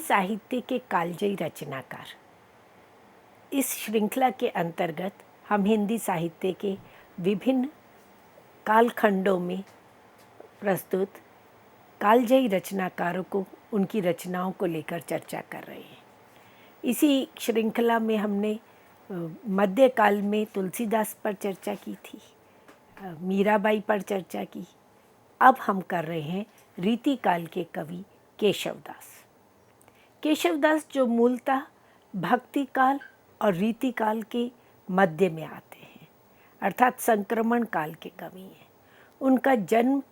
साहित्य के कालजयी रचनाकार। इस श्रृंखला के अंतर्गत हम हिंदी साहित्य के विभिन्न कालखंडों में प्रस्तुत कालजयी रचनाकारों को, उनकी रचनाओं को लेकर चर्चा कर रहे हैं। इसी श्रृंखला में हमने मध्यकाल में तुलसीदास पर चर्चा की थी, मीराबाई पर चर्चा की। अब हम कर रहे हैं रीतिकाल के कवि केशवदास। केशवदास जो मूलतः भक्ति काल और रीतिकाल के मध्य में आते हैं, अर्थात संक्रमण काल के कवि हैं। उनका जन्म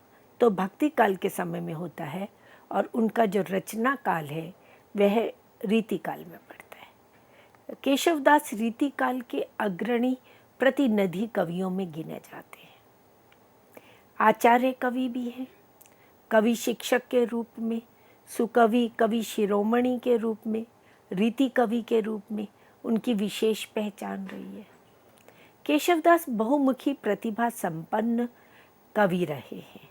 तो भक्ति काल के समय में होता है और उनका जो रचना काल है वह रीतिकाल में पड़ता है। केशवदास रीतिकाल के अग्रणी प्रतिनिधि कवियों में गिने जाते हैं। आचार्य कवि भी हैं, कवि शिक्षक के रूप में, सुकवि, कवि शिरोमणि के रूप में, रीति कवि के रूप में उनकी विशेष पहचान रही है। केशवदास बहुमुखी प्रतिभा संपन्न कवि रहे हैं।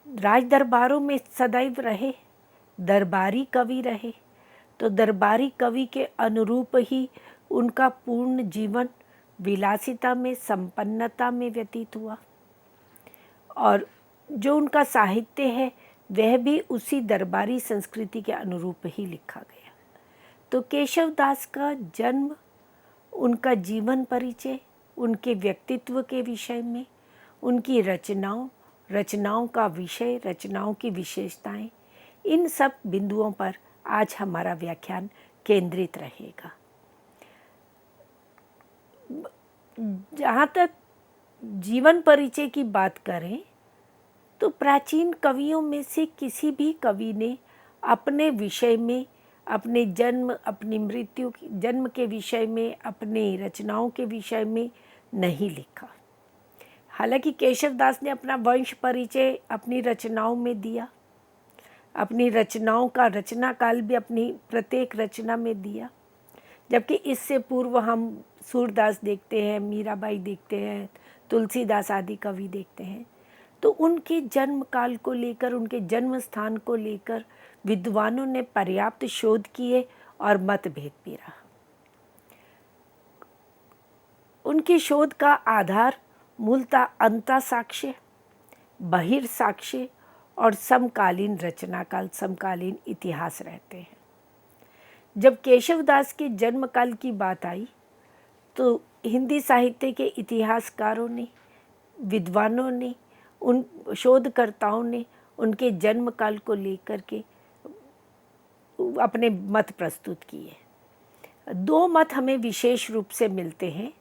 राज दरबारों में सदैव रहे, दरबारी कवि रहे, तो दरबारी कवि के अनुरूप ही उनका पूर्ण जीवन विलासिता में, संपन्नता में व्यतीत हुआ और जो उनका साहित्य है वह भी उसी दरबारी संस्कृति के अनुरूप ही लिखा गया। तो केशवदास का जन्म, उनका जीवन परिचय, उनके व्यक्तित्व के विषय में, उनकी रचनाओं का विषय, रचनाओं की विशेषताएं, इन सब बिंदुओं पर आज हमारा व्याख्यान केंद्रित रहेगा। जहाँ तक जीवन परिचय की बात करें तो प्राचीन कवियों में से किसी भी कवि ने अपने विषय में, अपने जन्म, अपनी मृत्यु, जन्म के विषय में, अपनी रचनाओं के विषय में नहीं लिखा। हालांकि केशवदास ने अपना वंश परिचय अपनी रचनाओं में दिया, अपनी रचनाओं का रचना काल भी अपनी प्रत्येक रचना में दिया। जबकि इससे पूर्व हम सूरदास देखते हैं, मीराबाई देखते हैं, तुलसीदास आदि कवि देखते हैं, तो उनके जन्म काल को लेकर, उनके जन्म स्थान को लेकर विद्वानों ने पर्याप्त शोध किए और मतभेद भी रहा। उनकी शोध का आधार मूलतः अंतःसाक्ष्य, बहिर्साक्ष्य और समकालीन रचनाकाल, समकालीन इतिहास रहते हैं। जब केशवदास के जन्म काल की बात आई तो हिंदी साहित्य के इतिहासकारों ने, विद्वानों ने, उन शोधकर्ताओं ने उनके जन्म काल को लेकर के अपने मत प्रस्तुत किए। दो मत हमें विशेष रूप से मिलते हैं।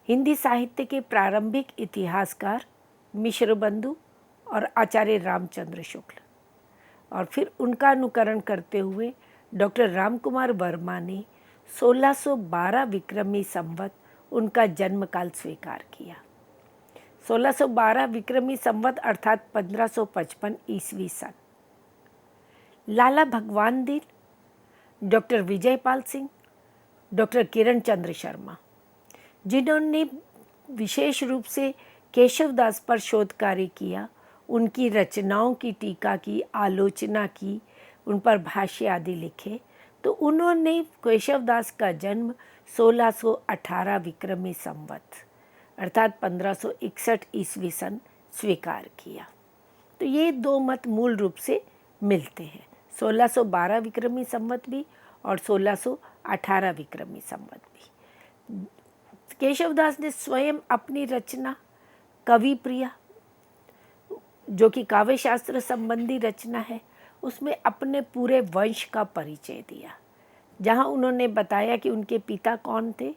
हिंदी साहित्य के प्रारंभिक इतिहासकार मिश्रबंधु और आचार्य रामचंद्र शुक्ल, और फिर उनका अनुकरण करते हुए डॉक्टर रामकुमार वर्मा ने 1612 विक्रमी संवत उनका जन्म काल स्वीकार किया। 1612 विक्रमी संवत अर्थात 1555 ईस्वी सन। लाला भगवान दीन, डॉक्टर विजयपाल सिंह, डॉक्टर किरण चंद्र शर्मा, जिन्होंने विशेष रूप से केशवदास पर शोध कार्य किया, उनकी रचनाओं की टीका की, आलोचना की, उन पर भाष्य आदि लिखे, तो उन्होंने केशवदास का जन्म 1618 विक्रमी संवत अर्थात 1561 ईस्वी सन स्वीकार किया। तो ये दो मत मूल रूप से मिलते हैं, 1612 विक्रमी संवत भी और 1618 विक्रमी संवत भी। केशवदास ने स्वयं अपनी रचना कवि प्रिया, जो कि काव्य शास्त्र संबंधी रचना है, उसमें अपने पूरे वंश का परिचय दिया, जहाँ उन्होंने बताया कि उनके पिता कौन थे,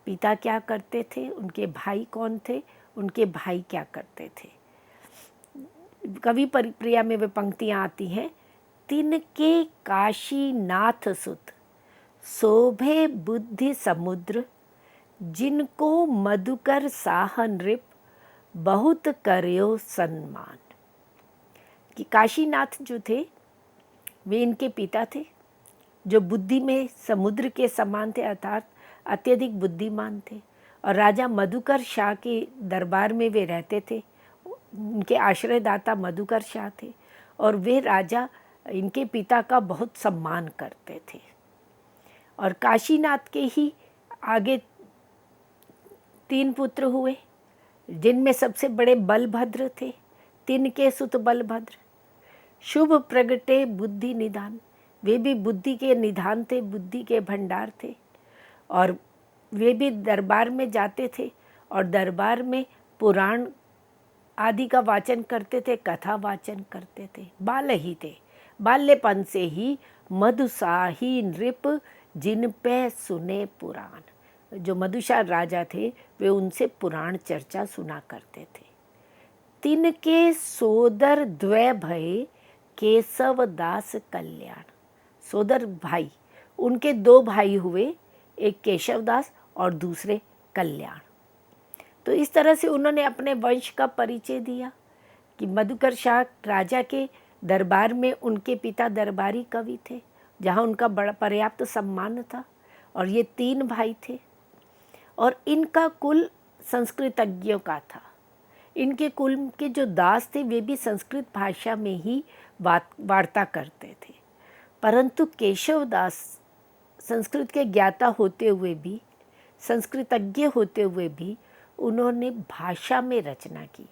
पिता क्या करते थे, उनके भाई कौन थे, उनके भाई क्या करते थे। कवि प्रिया में वे पंक्तियाँ आती हैं, तिनके काशी नाथ सुत शोभे बुद्धि समुद्र, जिनको मधुकर साह नृप बहुत करयो सम्मान। कि काशीनाथ जो थे वे इनके पिता थे, जो बुद्धि में समुद्र के समान थे, अर्थात अत्यधिक बुद्धिमान थे, और राजा मधुकर शाह के दरबार में वे रहते थे। उनके आश्रयदाता मधुकर शाह थे और वे राजा इनके पिता का बहुत सम्मान करते थे। और काशीनाथ के ही आगे 3 पुत्र हुए, जिनमें सबसे बड़े बलभद्र थे। तिनके सुत बलभद्र शुभ प्रगटे बुद्धि निधान, वे भी बुद्धि के निधान थे, बुद्धि के भंडार थे। और वे भी दरबार में जाते थे और दरबार में पुराण आदि का वाचन करते थे, कथा वाचन करते थे। बाल ही थे, बाल्यपन से ही मधुशाही नृप जिन पे सुने पुराण। जो मधुशाह राजा थे वे उनसे पुराण चर्चा सुना करते थे। तिनके सोदर द्वै भय केशव दास कल्याण। सोदर भाई, उनके 2 भाई हुए, एक केशव दास और दूसरे कल्याण। तो इस तरह से उन्होंने अपने वंश का परिचय दिया कि मधुकर शाह राजा के दरबार में उनके पिता दरबारी कवि थे, जहाँ उनका बड़ा पर्याप्त सम्मान था। और ये 3 भाई थे और इनका कुल संस्कृतज्ञों का था। इनके कुल के जो दास थे वे भी संस्कृत भाषा में ही वार्ता करते थे। परंतु केशव दास संस्कृत के ज्ञाता होते हुए भी, संस्कृतज्ञ होते हुए भी उन्होंने भाषा में रचना की।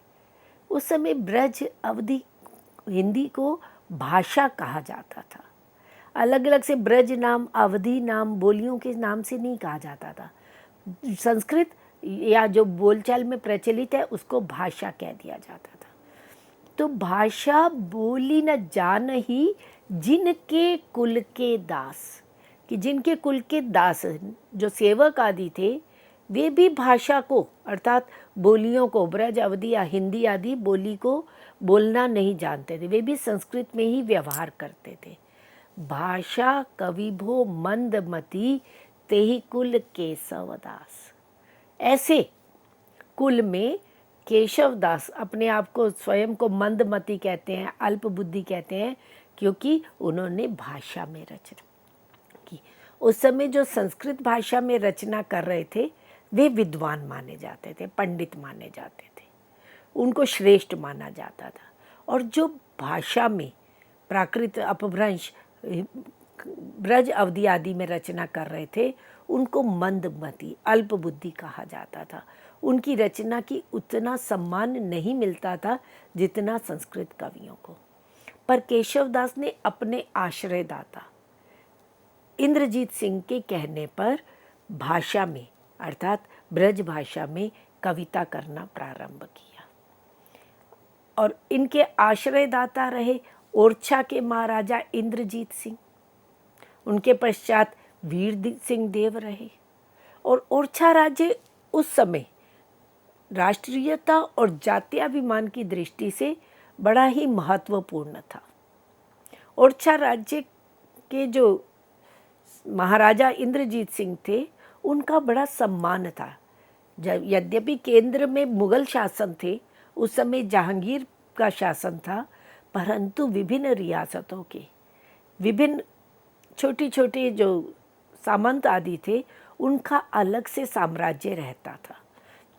उस समय ब्रज अवधि हिंदी को भाषा कहा जाता था। अलग अलग से ब्रज नाम, अवधि नाम, बोलियों के नाम से नहीं कहा जाता था। संस्कृत या जो बोलचाल में प्रचलित है उसको भाषा कह दिया जाता था। तो भाषा बोली न जान ही जिनके कुल के दास, कि जिनके कुल के दास जो सेवक आदि थे वे भी भाषा को अर्थात बोलियों को, ब्रज अवधि या हिंदी आदि बोली को बोलना नहीं जानते थे, वे भी संस्कृत में ही व्यवहार करते थे। भाषा कविभो मंदमती तेहि कुल केशव दास। ऐसे कुल में केशव दास अपने आप को स्वयं को मंदमती कहते हैं, अल्प बुद्धि कहते हैं, क्योंकि उन्होंने भाषा में रचना की। उस समय जो संस्कृत भाषा में रचना कर रहे थे वे विद्वान माने जाते थे, पंडित माने जाते थे, उनको श्रेष्ठ माना जाता था। और जो भाषा में प्राकृत, अपभ्रंश, ब्रज अवधि आदि में रचना कर रहे थे उनको मंदमती, अल्प बुद्धि कहा जाता था। उनकी रचना की उतना सम्मान नहीं मिलता था जितना संस्कृत कवियों को। पर केशव दास ने अपने आश्रयदाता इंद्रजीत सिंह के कहने पर भाषा में अर्थात ब्रज भाषा में कविता करना प्रारंभ किया। और इनके आश्रयदाता रहे ओरछा के महाराजा इंद्रजीत सिंह, उनके पश्चात वीर सिंह देव रहे। और ओरछा राज्य उस समय राष्ट्रीयता और जातीयाभिमान की दृष्टि से बड़ा ही महत्वपूर्ण था। ओरछा राज्य के जो महाराजा इंद्रजीत सिंह थे उनका बड़ा सम्मान था। जब यद्यपि केंद्र में मुगल शासन थे, उस समय जहांगीर का शासन था, परंतु विभिन्न रियासतों के विभिन्न छोटी छोटी जो सामंत आदि थे उनका अलग से साम्राज्य रहता था।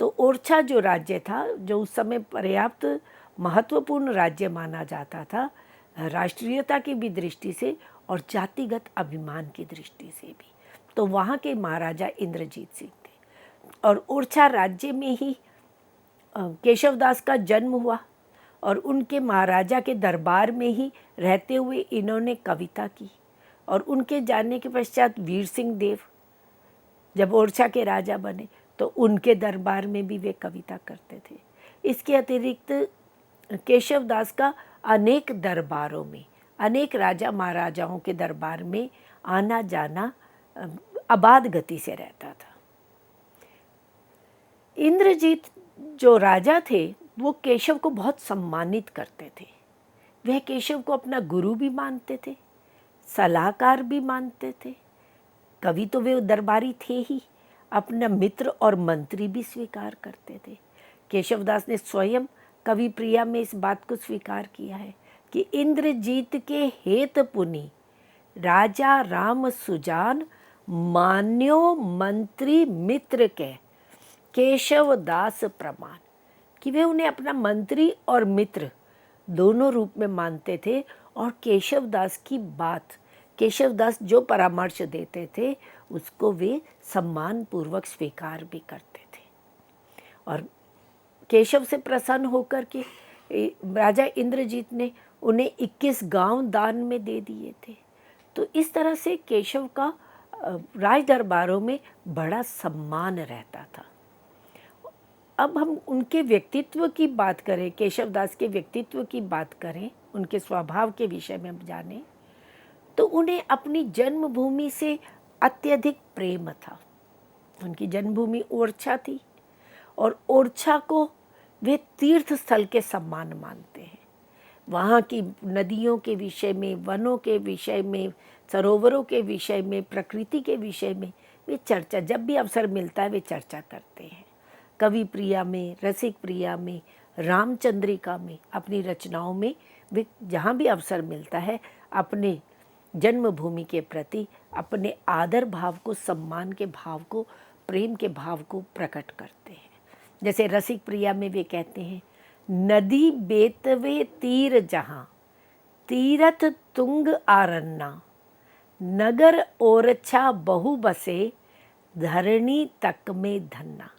तो ओरछा जो राज्य था, जो उस समय पर्याप्त महत्वपूर्ण राज्य माना जाता था, राष्ट्रीयता की भी दृष्टि से और जातिगत अभिमान की दृष्टि से भी, तो वहाँ के महाराजा इंद्रजीत सिंह थे। और ओरछा राज्य में ही केशवदास का जन्म हुआ और उनके महाराजा के दरबार में ही रहते हुए इन्होंने कविता की। और उनके जाने के पश्चात वीर सिंह देव जब ओरछा के राजा बने तो उनके दरबार में भी वे कविता करते थे। इसके अतिरिक्त केशवदास का अनेक दरबारों में, अनेक राजा महाराजाओं के दरबार में आना जाना अबाध गति से रहता था। इंद्रजीत जो राजा थे वो केशव को बहुत सम्मानित करते थे। वह केशव को अपना गुरु भी मानते थे, सलाहकार भी मानते थे। कवि तो वे दरबारी थे ही, अपना मित्र और मंत्री भी स्वीकार करते थे। केशवदास ने स्वयं कवि प्रिया में इस बात को स्वीकार किया है कि इंद्रजीत के हेत पुनि राजा राम सुजान मान्यो मंत्री मित्र के केशवदास प्रमाण, कि वे उन्हें अपना मंत्री और मित्र दोनों रूप में मानते थे और केशवदास की बात, केशवदास जो परामर्श देते थे उसको वे सम्मान पूर्वक स्वीकार भी करते थे। और केशव से प्रसन्न होकर के राजा इंद्रजीत ने उन्हें 21 गांव दान में दे दिए थे। तो इस तरह से केशव का राज दरबारों में बड़ा सम्मान रहता था। अब हम उनके व्यक्तित्व की बात करें, केशवदास के व्यक्तित्व की बात करें, उनके स्वभाव के विषय में हम जानें, तो उन्हें अपनी जन्मभूमि से अत्यधिक प्रेम था। उनकी जन्मभूमि ओरछा थी और ओरछा को वे तीर्थ स्थल के सम्मान मानते हैं। वहाँ की नदियों के विषय में, वनों के विषय में, सरोवरों के विषय में, प्रकृति के विषय में वे चर्चा, जब भी अवसर मिलता है वे चर्चा करते हैं। कवि प्रिया में, रसिक प्रिया में, रामचंद्रिका में, अपनी रचनाओं में वे जहाँ भी अवसर मिलता है अपने जन्मभूमि के प्रति अपने आदर भाव को, सम्मान के भाव को, प्रेम के भाव को प्रकट करते हैं। जैसे रसिक प्रिया में वे कहते हैं, नदी बेतवे तीर जहाँ, तीरथ तुंग आरन्ना, नगर ओरछा बहु बसे, धरणी तक में धन्ना।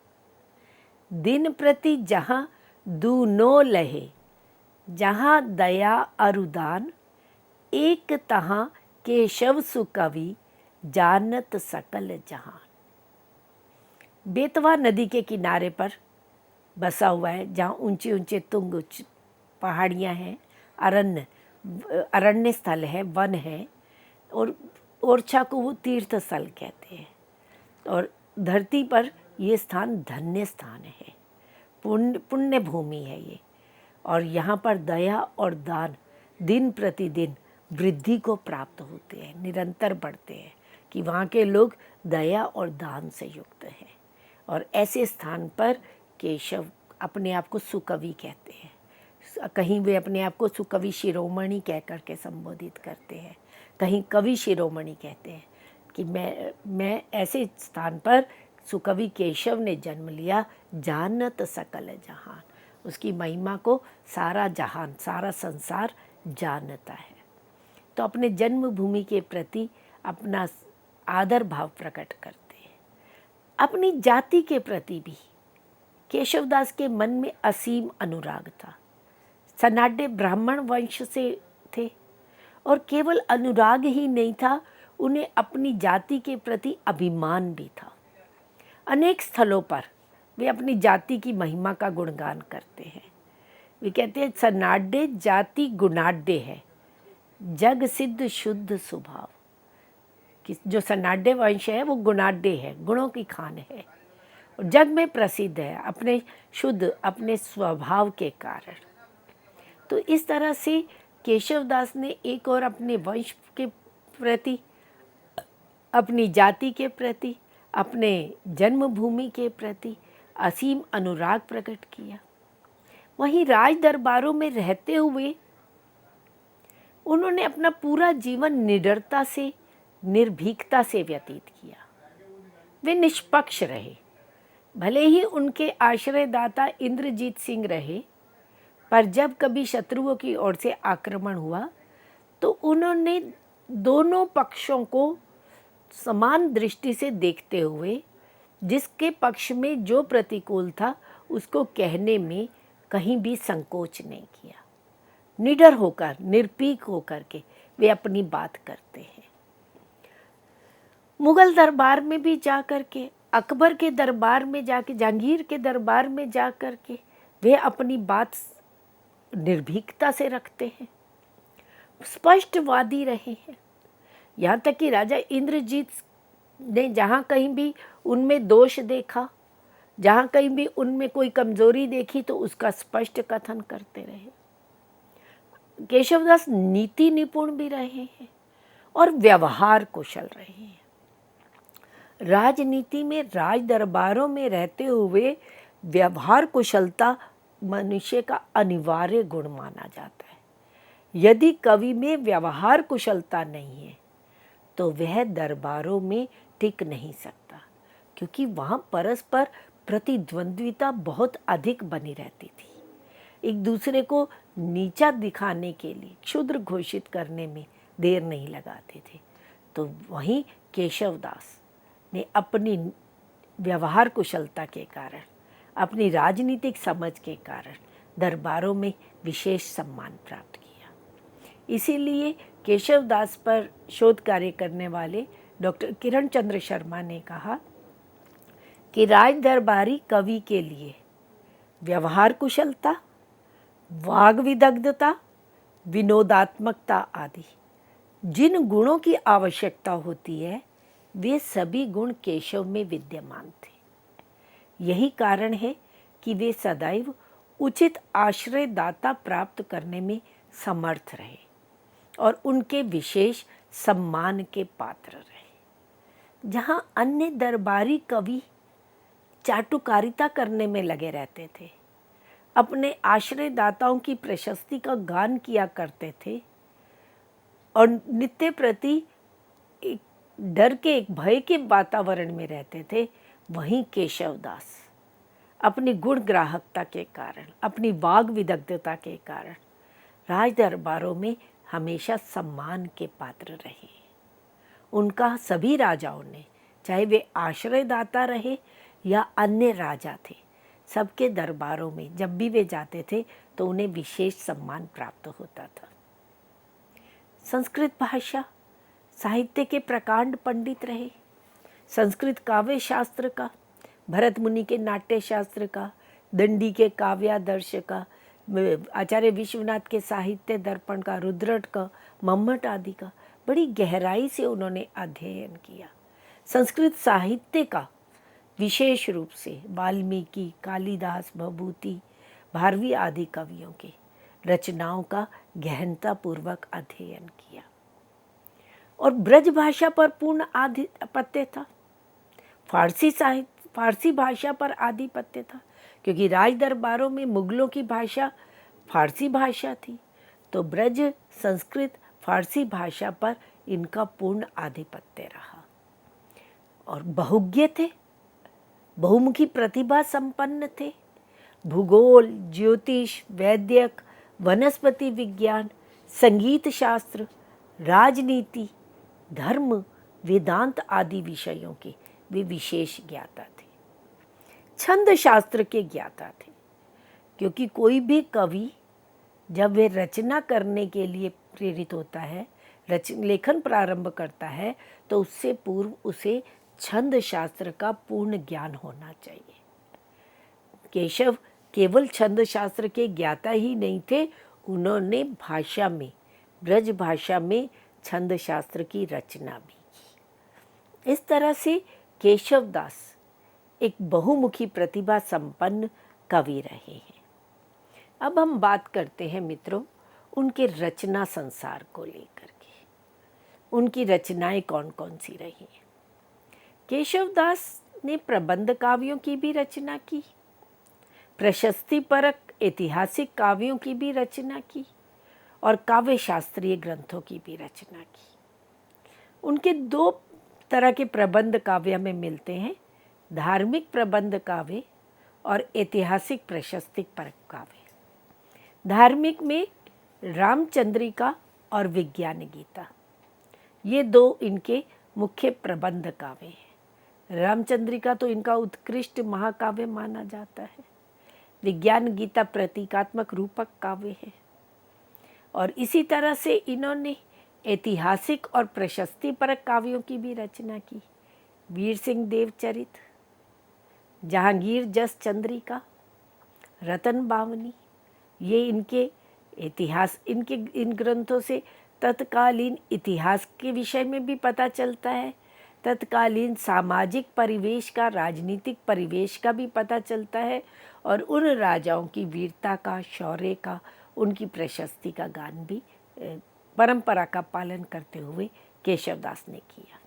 दिन प्रति जहाँ दूनो लहे, जहाँ दया अरुदान, एक तहाँ केशव सुकवि, जानत सकल जहान। बेतवा नदी के किनारे पर बसा हुआ है, जहाँ ऊंचे ऊंचे तुंग पहाड़ियाँ हैं, अरण्य स्थल है, वन है, और ओरछा को वो तीर्थ स्थल कहते हैं। और धरती पर ये स्थान धन्य स्थान है, पुण्य भूमि है ये। और यहाँ पर दया और दान दिन प्रतिदिन वृद्धि को प्राप्त होते हैं, निरंतर बढ़ते हैं, कि वहाँ के लोग दया और दान से युक्त हैं। और ऐसे स्थान पर केशव अपने आप को सुकवि कहते हैं। कहीं वे अपने आप को सुकवि शिरोमणि कह कर के संबोधित करते हैं, कहीं कवि शिरोमणि कहते हैं कि मैं ऐसे स्थान पर सुकवि केशव ने जन्म लिया, जानत सकल जहान। उसकी महिमा को सारा जहान, सारा संसार जानता है। तो अपने जन्मभूमि के प्रति अपना आदर भाव प्रकट करते हैं। अपनी जाति के प्रति भी केशवदास के मन में असीम अनुराग था। सनाड्य ब्राह्मण वंश से थे और केवल अनुराग ही नहीं था, उन्हें अपनी जाति के प्रति अभिमान भी था। अनेक स्थलों पर वे अपनी जाति की महिमा का गुणगान करते हैं। वे कहते हैं, सनाड्य जाति गुणाड्य है, जग सिद्ध शुद्ध स्वभाव। कि जो सनाड्य वंश है वो गुणाड्य है, गुणों की खान है, और जग में प्रसिद्ध है अपने शुद्ध, अपने स्वभाव के कारण। तो इस तरह से केशवदास ने एक और अपने वंश के प्रति, अपनी जाति के प्रति, अपने जन्मभूमि के प्रति असीम अनुराग प्रकट किया। वहीं राज दरबारों में रहते हुए उन्होंने अपना पूरा जीवन निडरता से, निर्भीकता से व्यतीत किया। वे निष्पक्ष रहे। भले ही उनके आश्रयदाता इंद्रजीत सिंह रहे, पर जब कभी शत्रुओं की ओर से आक्रमण हुआ तो उन्होंने दोनों पक्षों को समान दृष्टि से देखते हुए जिसके पक्ष में जो प्रतिकूल था उसको कहने में कहीं भी संकोच नहीं किया। निडर होकर, निर्भीक होकर के वे अपनी बात करते हैं। मुगल दरबार में भी जा कर के, अकबर के दरबार में जाके, जहांगीर के दरबार में जा कर के वे अपनी बात निर्भीकता से रखते हैं, स्पष्टवादी रहे हैं। यहाँ तक कि राजा इंद्रजीत ने जहाँ कहीं भी उनमें दोष देखा, जहाँ कहीं भी उनमें कोई कमजोरी देखी तो उसका स्पष्ट कथन करते रहे। केशवदास नीति निपुण भी रहे हैं और व्यवहार कुशल रहे हैं। राजनीति में, राज दरबारों में रहते हुए व्यवहार कुशलता मनुष्य का अनिवार्य गुण माना जाता है। यदि कवि में व्यवहार कुशलता नहीं है तो वह दरबारों में टिक नहीं सकता, क्योंकि वहाँ परस्पर प्रतिद्वंद्विता बहुत अधिक बनी रहती थी। एक दूसरे को नीचा दिखाने के लिए, क्षुद्र घोषित करने में देर नहीं लगाते थे। तो वहीं केशवदास ने अपनी व्यवहार कुशलता के कारण, अपनी राजनीतिक समझ के कारण दरबारों में विशेष सम्मान प्राप्त किया। इसीलिए केशवदास पर शोध कार्य करने वाले डॉक्टर किरण चंद्र शर्मा ने कहा कि राज दरबारी कवि के लिए व्यवहार कुशलता, वाग विदग्धता, विनोदात्मकता आदि जिन गुणों की आवश्यकता होती है, वे सभी गुण केशव में विद्यमान थे। यही कारण है कि वे सदैव उचित आश्रयदाता प्राप्त करने में समर्थ रहे और उनके विशेष सम्मान के पात्र रहे। जहाँ अन्य दरबारी कवि चाटुकारिता करने में लगे रहते थे, अपने आश्रयदाताओं की प्रशस्ति का गान किया करते थे और नित्य प्रति एक डर के, एक भय के वातावरण में रहते थे, वहीं केशवदास अपनी गुण ग्राहकता के कारण, अपनी वाग विदग्धता के कारण राज दरबारों में हमेशा सम्मान के पात्र रहे। उनका सभी राजाओं ने, चाहे वे आश्रयदाता रहे या अन्य राजा थे, सबके दरबारों में जब भी वे जाते थे तो उन्हें विशेष सम्मान प्राप्त होता था। संस्कृत भाषा साहित्य के प्रकांड पंडित रहे। संस्कृत काव्य शास्त्र का, भरत मुनि के नाट्य शास्त्र का, दंडी के काव्यादर्श का, आचार्य विश्वनाथ के साहित्य दर्पण का, रुद्रट का, मम्मट आदि का बड़ी गहराई से उन्होंने अध्ययन किया। संस्कृत साहित्य का विशेष रूप से वाल्मीकि, कालिदास, भभूति, भारवी आदि कवियों के रचनाओं का गहनतापूर्वक अध्ययन किया और ब्रज भाषा पर पूर्ण आधिपत्य था। फारसी भाषा पर आधिपत्य था, क्योंकि राज दरबारों में मुगलों की भाषा फारसी भाषा थी, तो ब्रज संस्कृत फारसी भाषा पर इनका पूर्ण आधिपत्य रहा। और बहुज्ञ थे, बहुमुखी प्रतिभा संपन्न थे। भूगोल, ज्योतिष, वैद्यक, वनस्पति विज्ञान, संगीत शास्त्र, राजनीति, धर्म, वेदांत आदि विषयों के वे विशेष ज्ञाता थे। छंद शास्त्र के ज्ञाता थे, क्योंकि कोई भी कवि जब वे रचना करने के लिए प्रेरित होता है, लेखन प्रारंभ करता है, तो उससे पूर्व उसे छंद शास्त्र का पूर्ण ज्ञान होना चाहिए। केशव केवल छंद शास्त्र के ज्ञाता ही नहीं थे, उन्होंने भाषा में, ब्रज भाषा में छंद शास्त्र की रचना भी की। इस तरह से केशवदास एक बहुमुखी प्रतिभा संपन्न कवि रहे हैं। अब हम बात करते हैं मित्रों उनके रचना संसार को लेकर के। उनकी रचनाएं कौन कौन सी रही हैं? केशवदास ने प्रबंध काव्यों की भी रचना की, प्रशस्तिपरक ऐतिहासिक काव्यों की भी रचना की और काव्य शास्त्रीय ग्रंथों की भी रचना की। उनके दो तरह के प्रबंध काव्य में मिलते हैं, धार्मिक प्रबंध काव्य और ऐतिहासिक प्रशस्तिक परक काव्य। धार्मिक में रामचंद्रिका और विज्ञान गीता, ये दो इनके मुख्य प्रबंध काव्य हैं। रामचंद्रिका तो इनका उत्कृष्ट महाकाव्य माना जाता है। विज्ञान गीता प्रतीकात्मक रूपक काव्य है। और इसी तरह से इन्होंने ऐतिहासिक और प्रशस्तिपरक काव्यों की भी रचना की। वीर सिंह देवचरित, जहांगीर जस चंद्रिका, रतन बावनी, ये इनके इतिहास, इन ग्रंथों से तत्कालीन इतिहास के विषय में भी पता चलता है, तत्कालीन सामाजिक परिवेश का, राजनीतिक परिवेश का भी पता चलता है और उन राजाओं की वीरता का, शौर्य का, उनकी प्रशस्ति का गान भी परंपरा का पालन करते हुए केशवदास ने किया।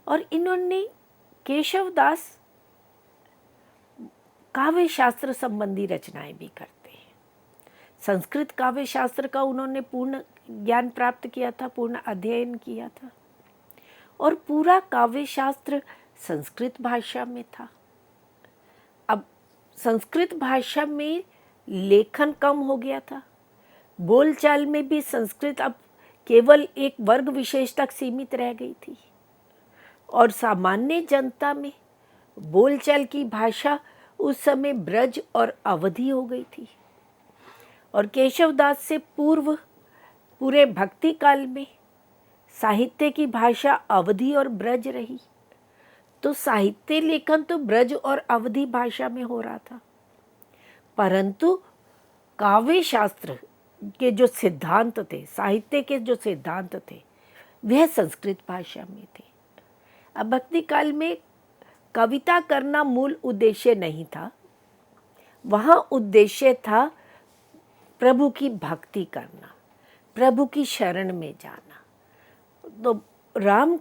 और इन्होंने केशवदास काव्य शास्त्र संबंधी रचनाएं भी करते हैं। संस्कृत काव्य शास्त्र का उन्होंने पूर्ण ज्ञान प्राप्त किया था, पूर्ण अध्ययन किया था और पूरा काव्य शास्त्र संस्कृत भाषा में था। अब संस्कृत भाषा में लेखन कम हो गया था। बोलचाल में भी संस्कृत अब केवल एक वर्ग विशेष तक सीमित रह गई थी और सामान्य जनता में बोलचाल की भाषा उस समय ब्रज और अवधी हो गई थी। और केशवदास से पूर्व पूरे भक्ति काल में साहित्य की भाषा अवधी और ब्रज रही। तो साहित्य लेखन तो ब्रज और अवधी भाषा में हो रहा था, परंतु काव्य शास्त्र के जो सिद्धांत थे, साहित्य के जो सिद्धांत थे, वह संस्कृत भाषा में थे। अब भक्ति काल में कविता करना मूल उद्देश्य नहीं था, वहाँ उद्देश्य था प्रभु की भक्ति करना, प्रभु की शरण में जाना। तो राम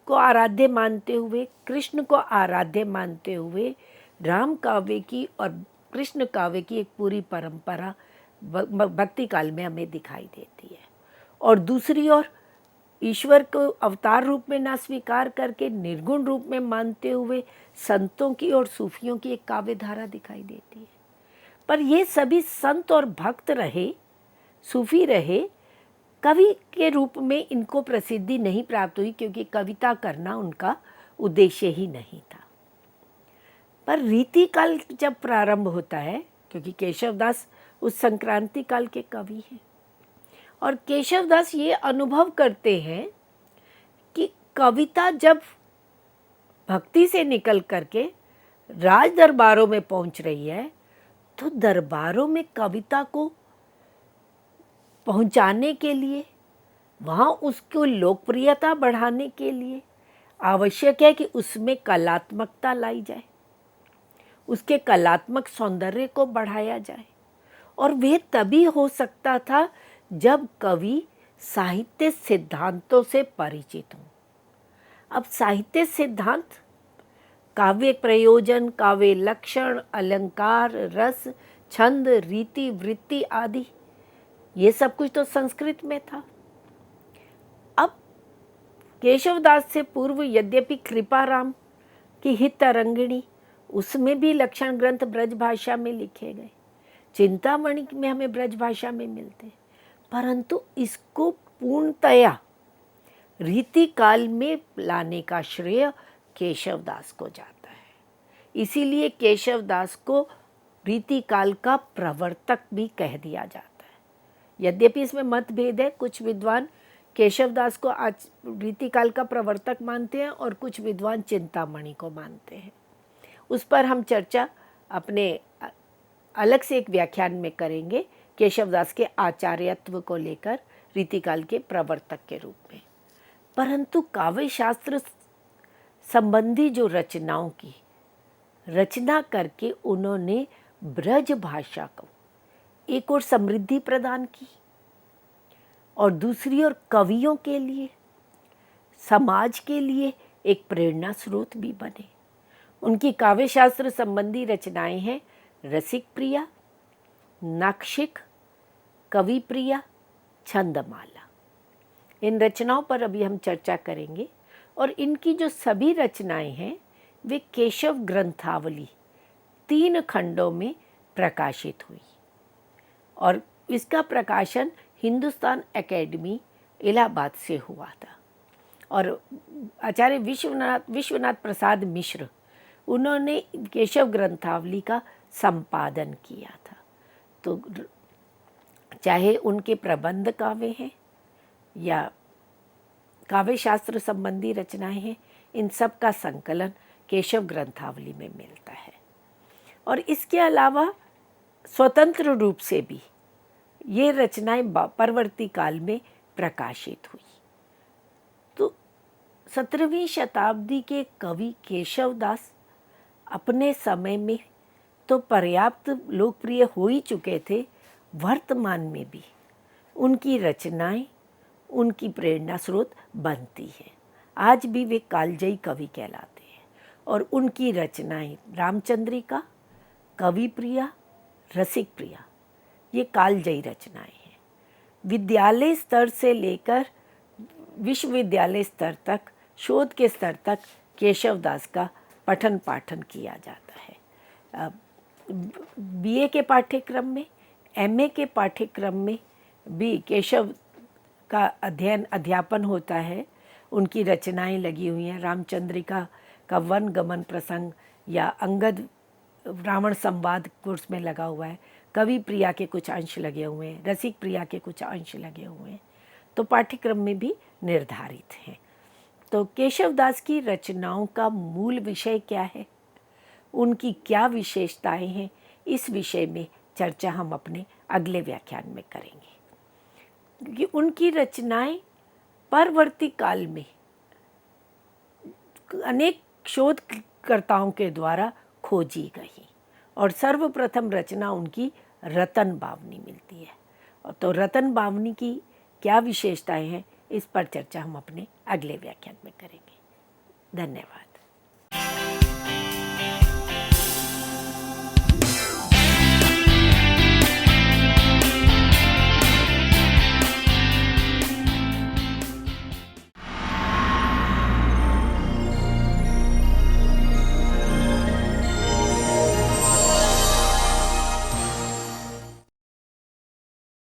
को आराध्य मानते हुए, कृष्ण को आराध्य मानते हुए राम काव्य की और कृष्ण काव्य की एक पूरी परंपरा भक्ति काल में हमें दिखाई देती है। और दूसरी ओर ईश्वर को अवतार रूप में ना स्वीकार करके निर्गुण रूप में मानते हुए संतों की और सूफियों की एक काव्य धारा दिखाई देती है। पर ये सभी संत और भक्त रहे, सूफी रहे, कवि के रूप में इनको प्रसिद्धि नहीं प्राप्त हुई, क्योंकि कविता करना उनका उद्देश्य ही नहीं था। पर रीति काल जब प्रारंभ होता है, क्योंकि केशवदास उस संक्रांति काल के कवि हैं, और केशवदास ये अनुभव करते हैं कि कविता जब भक्ति से निकल करके राज दरबारों में पहुंच रही है, तो दरबारों में कविता को पहुंचाने के लिए, वहाँ उसको लोकप्रियता बढ़ाने के लिए आवश्यक है कि उसमें कलात्मकता लाई जाए, उसके कलात्मक सौंदर्य को बढ़ाया जाए। और वह तभी हो सकता था जब कवि साहित्य सिद्धांतों से परिचित हों। अब साहित्य सिद्धांत, काव्य प्रयोजन, काव्य लक्षण, अलंकार, रस, छंद, रीति, वृत्ति आदि, ये सब कुछ तो संस्कृत में था। अब केशवदास से पूर्व यद्यपि कृपाराम की हित तरंगिणी, उसमें भी लक्षण ग्रंथ ब्रज भाषा में लिखे गए, चिंतामणि में हमें ब्रज भाषा में मिलते, परंतु इसको पूर्णतया रीति काल में लाने का श्रेय केशवदास को जाता है। इसीलिए केशवदास को रीति काल का प्रवर्तक भी कह दिया जाता है। यद्यपि इसमें मतभेद है, कुछ विद्वान केशवदास को आज रीति काल का प्रवर्तक मानते हैं और कुछ विद्वान चिंतामणि को मानते हैं। उस पर हम चर्चा अपने अलग से एक व्याख्यान में करेंगे, केशवदास के आचार्यत्व को लेकर रीतिकाल के प्रवर्तक के रूप में। परंतु काव्य शास्त्र संबंधी जो रचनाओं की रचना करके उन्होंने ब्रज भाषा को एक और समृद्धि प्रदान की, और दूसरी ओर कवियों के लिए, समाज के लिए एक प्रेरणा स्रोत भी बने। उनकी काव्य शास्त्र संबंधी रचनाएं हैं रसिक प्रिया, नाक्षिक, कवि प्रिया, छंदमाला। इन रचनाओं पर अभी हम चर्चा करेंगे। और इनकी जो सभी रचनाएं हैं वे केशव ग्रंथावली 3 खंडों में प्रकाशित हुई, और इसका प्रकाशन हिंदुस्तान एकेडमी इलाहाबाद से हुआ था। और आचार्य विश्वनाथ प्रसाद मिश्र, उन्होंने केशव ग्रंथावली का संपादन किया था। तो चाहे उनके प्रबंध काव्य हैं या काव्य शास्त्र संबंधी रचनाएं हैं, इन सब का संकलन केशव ग्रंथावली में मिलता है। और इसके अलावा स्वतंत्र रूप से भी ये रचनाएं परवर्ती काल में प्रकाशित हुई। तो 17वीं शताब्दी के कवि केशवदास अपने समय में तो पर्याप्त लोकप्रिय हो ही चुके थे, वर्तमान में भी उनकी रचनाएं उनकी प्रेरणा स्रोत बनती हैं। आज भी वे कालजयी कवि कहलाते हैं, और उनकी रचनाएं रामचंद्रिका, कवि प्रिया, रसिक प्रिया, ये कालजयी रचनाएं हैं। विद्यालय स्तर से लेकर विश्वविद्यालय स्तर तक, शोध के स्तर तक केशवदास का पठन पाठन किया जाता है। बीए के पाठ्यक्रम में, एमए के पाठ्यक्रम में भी केशव का अध्यापन होता है। उनकी रचनाएं लगी हुई हैं। रामचंद्रिका का वन गमन प्रसंग या अंगद रावण संवाद कोर्स में लगा हुआ है। कवि प्रिया के कुछ अंश लगे हुए हैं, रसिक प्रिया के कुछ अंश लगे हुए हैं, तो पाठ्यक्रम में भी निर्धारित हैं। तो केशवदास की रचनाओं का मूल विषय क्या है, उनकी क्या विशेषताएं हैं, इस विषय में चर्चा हम अपने अगले व्याख्यान में करेंगे। क्योंकि उनकी रचनाएं परवर्ती काल में अनेक शोधकर्ताओं के द्वारा खोजी गई और सर्वप्रथम रचना उनकी रतन बावनी मिलती है। तो रतन बावनी की क्या विशेषताएं हैं, इस पर चर्चा हम अपने अगले व्याख्यान में करेंगे। धन्यवाद।